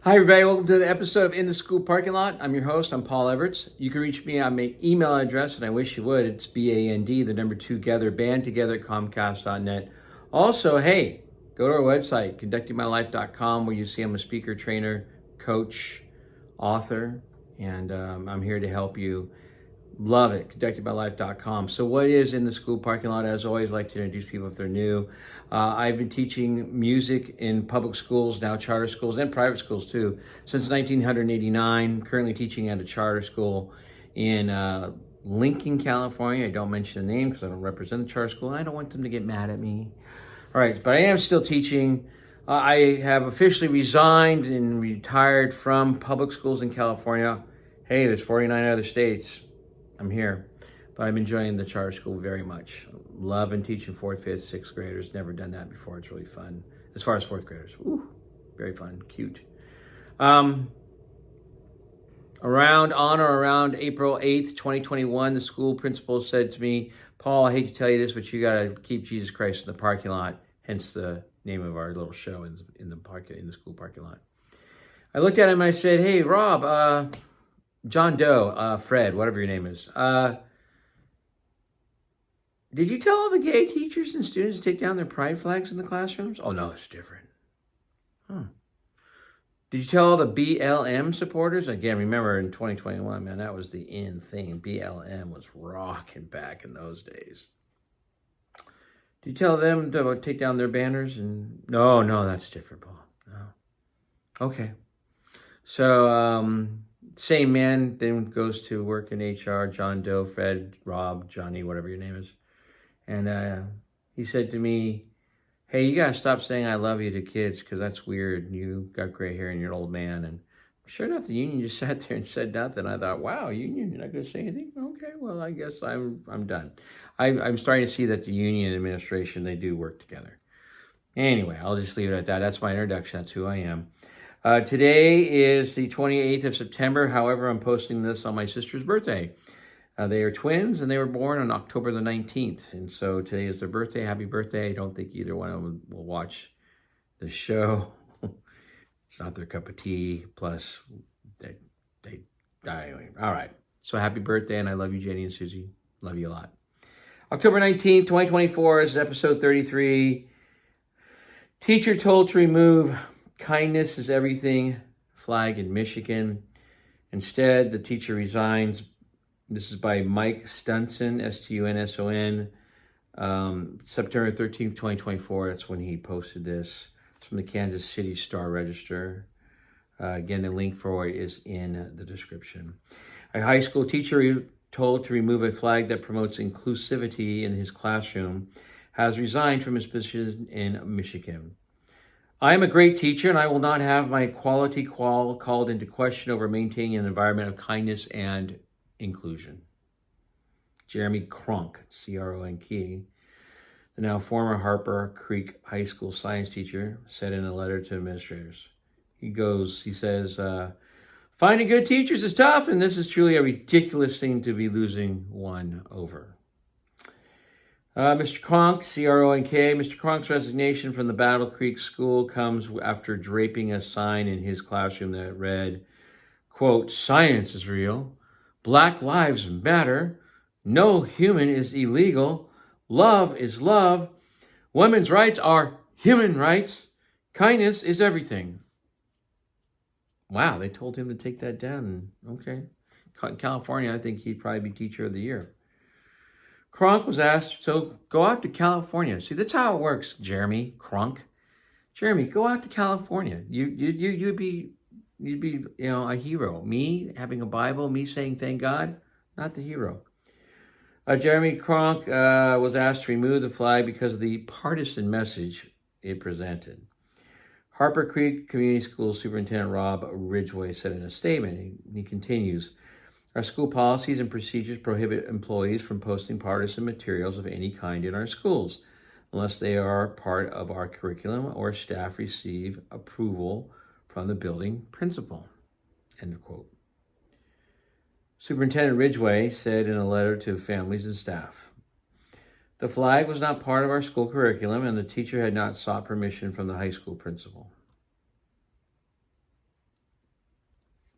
Hi, everybody. Welcome to the episode of In the School Parking Lot. I'm your host. I'm Paul Everts. You can reach me on my email address, and I wish you would. It's BAND, the number two together, band together at Comcast.net. Also, hey, go to our website, conductingmylife.com, where you see I'm a speaker, trainer, coach, author, and I'm here to help you. Love it, conductingmylife.com. So what is In the School Parking Lot? As always, I like to introduce people if they're new. I've been teaching music in public schools, now charter schools and private schools too, since 1989. Currently teaching at a charter school in Lincoln, California. I don't mention the name because I don't represent the charter school and I don't want them to get mad at me. All right, but I am still teaching. I have officially resigned and retired from public schools in California. Hey, there's 49 other states. I'm here, but I'm enjoying the charter school very much. Loving teaching fourth, fifth, sixth graders. Never done that before. It's really fun. As far as fourth graders, ooh, very fun, cute. On or around April 8th, 2021, the school principal said to me, Paul, I hate to tell you this, but you got to keep Jesus Christ in the parking lot. Hence the name of our little show in the school parking lot. I looked at him and I said, hey, Rob, John Doe, Fred, whatever your name is. Did you tell all the gay teachers and students to take down their pride flags in the classrooms? Oh, no, it's different. Huh. Did you tell all the BLM supporters? Again, remember in 2021, man, that was the in thing. BLM was rocking back in those days. Did you tell them to take down their banners? And no, that's different, Paul. No. Okay. So, same man then goes to work in HR, John Doe, Fred, Rob, Johnny, whatever your name is. And he said to me, hey, you got to stop saying I love you to kids because that's weird. You got gray hair and you're an old man. And sure enough, the union just sat there and said nothing. I thought, wow, union, you're not going to say anything? Okay, well, I guess I'm done. I'm starting to see that the union administration, they do work together. Anyway, I'll just leave it at that. That's my introduction. That's who I am. Today is the 28th of September. However, I'm posting this on my sister's birthday. They are twins, and they were born on October the 19th. And so today is their birthday. Happy birthday. I don't think either one of them will watch the show. It's not their cup of tea. Plus, they anyway. All right. So happy birthday, and I love you, Jenny and Susie. Love you a lot. October 19th, 2024 is episode 33. Teacher told to remove kindness is everything flag in Michigan. Instead, the teacher resigns. This is by Mike Stunson, Stunson, September 13th, 2024. That's when he posted this. It's from the Kansas City Star-Register. Again, the link for it is in the description. A high school teacher told to remove a flag that promotes inclusivity in his classroom has resigned from his position in Michigan. I am a great teacher, and I will not have my quality called into question over maintaining an environment of kindness and inclusion. Jeremy Kronk, C-R-O-N-K, the now former Harper Creek High School science teacher, said in a letter to administrators. He says, finding good teachers is tough, and this is truly a ridiculous thing to be losing one over. Mr. Kronk, C-R-O-N-K, Mr. Kronk's resignation from the Battle Creek School comes after draping a sign in his classroom that read, quote, science is real. Black lives matter. No human is illegal. Love is love. Women's rights are human rights. Kindness is everything. Wow, they told him to take that down. Okay. California, I think he'd probably be teacher of the year. Kronk was asked, so go out to California. See, that's how it works, Jeremy Kronk. Jeremy, go out to California. You'd be a hero. Me having a Bible, me saying thank God, not the hero. Jeremy Kronk was asked to remove the flag because of the partisan message it presented. Harper Creek Community School Superintendent Rob Ridgway said in a statement, he continues, our school policies and procedures prohibit employees from posting partisan materials of any kind in our schools, unless they are part of our curriculum or staff receive approval from the building principal, end of quote. Superintendent Ridgway said in a letter to families and staff, the flag was not part of our school curriculum and the teacher had not sought permission from the high school principal.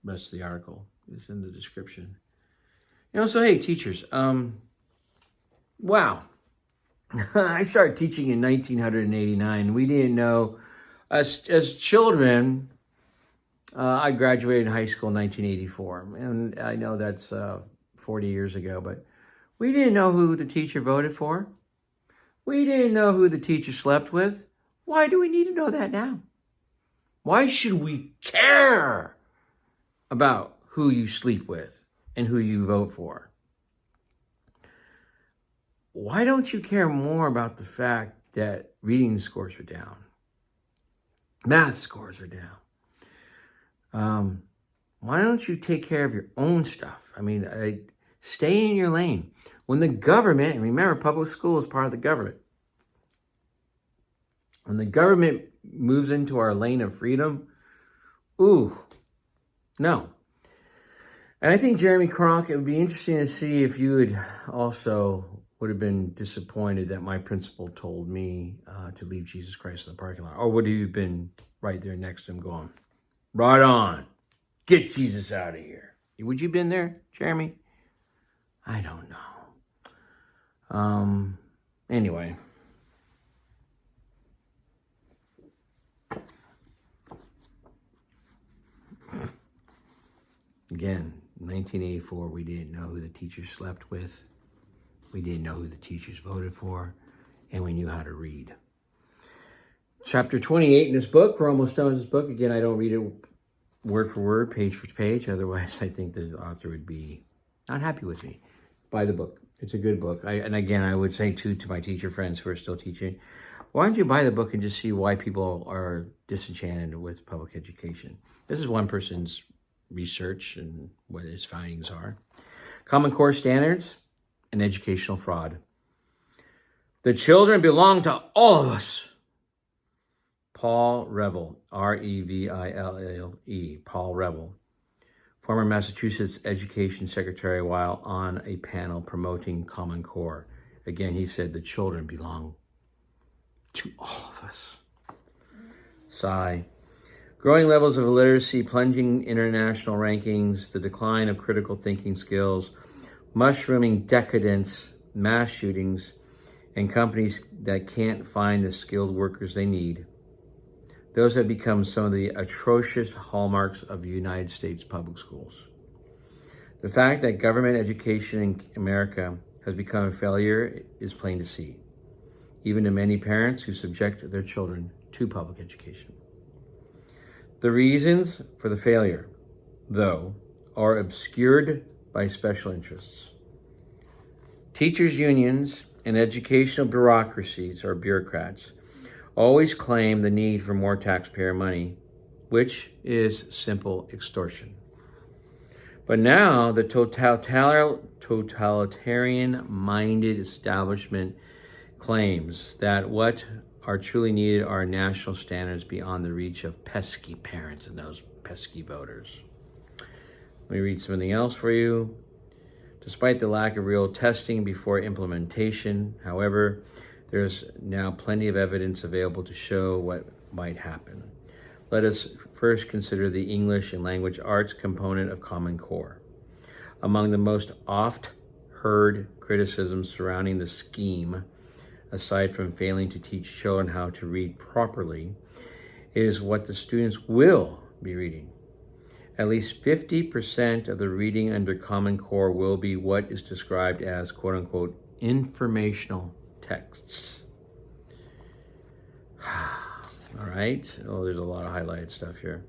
rest of the article is in the description. So hey, teachers, wow. I started teaching in 1989. We didn't know, as children, I graduated in high school in 1984. And I know that's 40 years ago, but we didn't know who the teacher voted for. We didn't know who the teacher slept with. Why do we need to know that now? Why should we care about who you sleep with and who you vote for? Why don't you care more about the fact that reading scores are down? Math scores are down. Why don't you take care of your own stuff? Stay in your lane. When the government, and remember, public school is part of the government. When the government moves into our lane of freedom, no. And I think, Jeremy Kronk, it would be interesting to see if you would have been disappointed that my principal told me to leave Jesus Christ in the parking lot. Or would you have been right there next to him going, right on, get Jesus out of here? Would you have been there, Jeremy? I don't know. Anyway. Again, in 1984, we didn't know who the teachers slept with. We didn't know who the teachers voted for. And we knew how to read. Chapter 28 in this book, we're almost done with this book. Again, I don't read it word for word, page for page. Otherwise, I think the author would be not happy with me. Buy the book. It's a good book. And again, I would say, too, to my teacher friends who are still teaching, why don't you buy the book and just see why people are disenchanted with public education? This is one person's research and what his findings are. Common Core Standards and Educational Fraud. The children belong to all of us. Paul Reville, Reville, Paul Reville, former Massachusetts Education Secretary, while on a panel promoting Common Core. Again, he said the children belong to all of us. Sigh. Growing levels of illiteracy, plunging international rankings, the decline of critical thinking skills, mushrooming decadence, mass shootings, and companies that can't find the skilled workers they need. Those have become some of the atrocious hallmarks of the United States public schools. The fact that government education in America has become a failure is plain to see, even to many parents who subject their children to public education. The reasons for the failure, though, are obscured by special interests. Teachers' unions and educational bureaucracies, or bureaucrats, always claim the need for more taxpayer money, which is simple extortion. But now the totalitarian-minded establishment claims that what are truly needed are national standards beyond the reach of pesky parents and those pesky voters. Let me read something else for you. Despite the lack of real testing before implementation, however, there's now plenty of evidence available to show what might happen. Let us first consider the English and language arts component of Common Core. Among the most oft-heard criticisms surrounding the scheme, aside from failing to teach children how to read properly, is what the students will be reading. At least 50% of the reading under Common Core will be what is described as, quote-unquote, informational texts. All right. Oh, there's a lot of highlighted stuff here.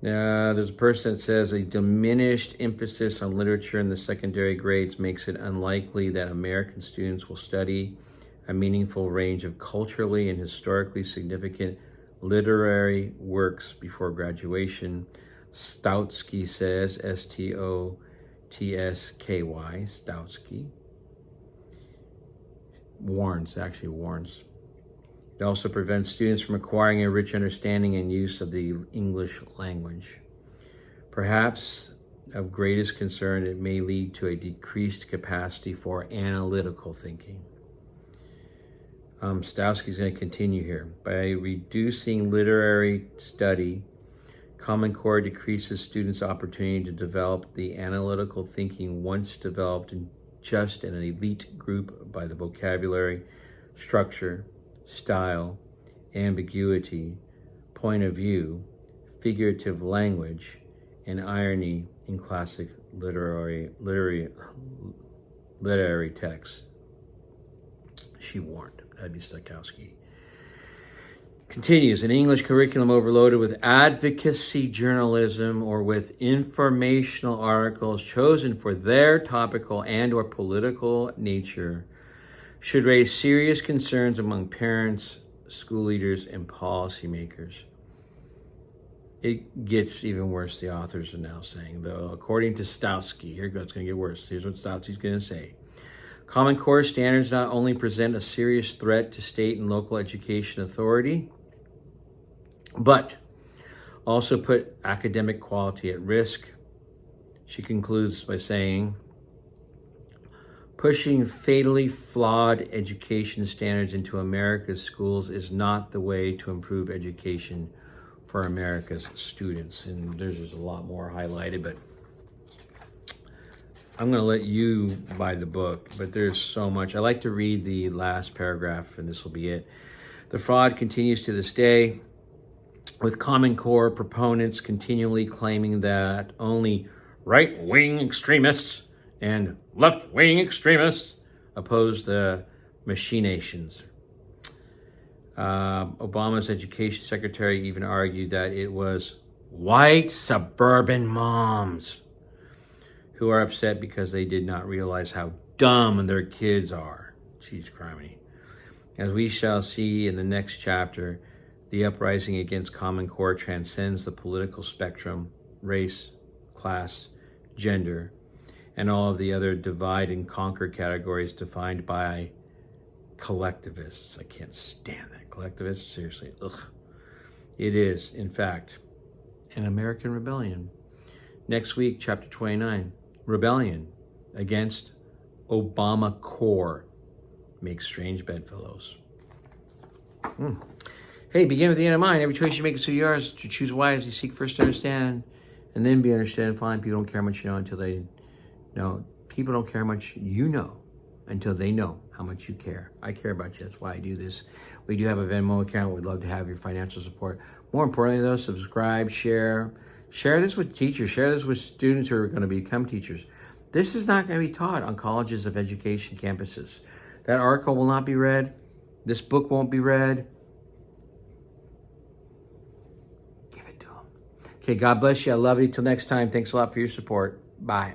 There's a person that says a diminished emphasis on literature in the secondary grades makes it unlikely that American students will study a meaningful range of culturally and historically significant literary works before graduation. Stoutsky says, Stoutsky, Stoutsky, warns. It also prevents students from acquiring a rich understanding and use of the English language. Perhaps of greatest concern, it may lead to a decreased capacity for analytical thinking. Stoutsky's going to continue here. By reducing literary study Common Core decreases students' opportunity to develop the analytical thinking once developed in just an elite group by the vocabulary, structure, style, ambiguity, point of view, figurative language, and irony in classic literary texts. She warned. That'd be Stokowski. Continues, an English curriculum overloaded with advocacy journalism or with informational articles chosen for their topical and or political nature should raise serious concerns among parents, school leaders, and policymakers. It gets even worse, the authors are now saying, though. According to Stokowski, here it goes, it's going to get worse. Here's what Stokowski's going to say. Common Core standards not only present a serious threat to state and local education authority, but also put academic quality at risk. She concludes by saying, pushing fatally flawed education standards into America's schools is not the way to improve education for America's students. And there's a lot more highlighted, but I'm going to let you buy the book, but there's so much. I like to read the last paragraph, and this will be it. The fraud continues to this day, with Common Core proponents continually claiming that only right-wing extremists and left-wing extremists oppose the machinations. Obama's education secretary even argued that it was white suburban moms who are upset because they did not realize how dumb their kids are. Jeez, criminy. As we shall see in the next chapter, the uprising against Common Core transcends the political spectrum, race, class, gender, and all of the other divide and conquer categories defined by collectivists. I can't stand that. Collectivists, seriously. Ugh. It is, in fact, an American rebellion. Next week, chapter 29, rebellion against Obama Core. Make strange bedfellows. Hey, begin with the end in mind. Every choice you make is yours. To choose wisely, seek first to understand, and then be understood. Find people don't care how much you know until they know. People don't care how much you know until they know how much you care. I care about you. That's why I do this. We do have a Venmo account. We'd love to have your financial support. More importantly, though, subscribe, share. Share this with teachers. Share this with students who are going to become teachers. This is not going to be taught on colleges of education campuses. That article will not be read. This book won't be read. Give it to them. Okay, God bless you. I love you. Till next time. Thanks a lot for your support. Bye.